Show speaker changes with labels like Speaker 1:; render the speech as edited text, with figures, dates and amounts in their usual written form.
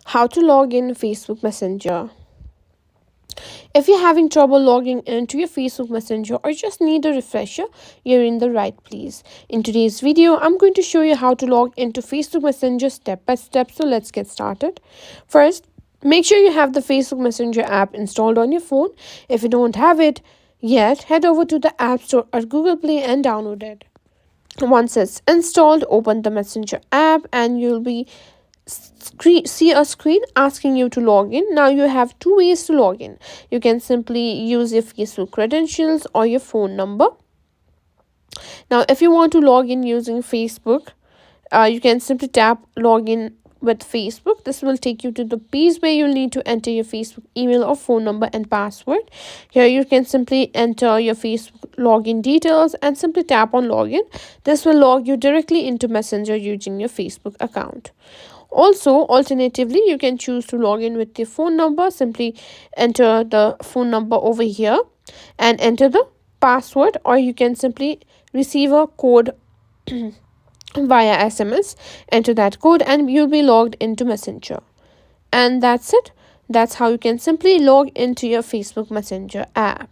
Speaker 1: How to log in Facebook Messenger. If you're having trouble logging into your Facebook Messenger or just need a refresher, you're in the right place. In today's video, I'm going to show you how to log into Facebook Messenger step by step. So let's get started. First, make sure you have the Facebook Messenger app installed on your phone. If you don't have it yet, head over to the App Store or Google Play and download it. Once it's installed, open the Messenger app and you'll be see a screen asking you to log in. Now you have two ways to log in. You can simply use your Facebook credentials or your phone number. Now if you want to log in using Facebook, you can simply tap login with Facebook. This will take you to the page where you'll need to enter your Facebook email or phone number and password. Here you can simply enter your Facebook login details and simply tap on login. This will log you directly into Messenger using your Facebook account. Also, alternatively, you can choose to log in with your phone number. Simply enter the phone number over here and enter the password, or you can simply receive a code via SMS. Enter that code and you'll be logged into Messenger. And that's it. That's how you can simply log into your Facebook Messenger app.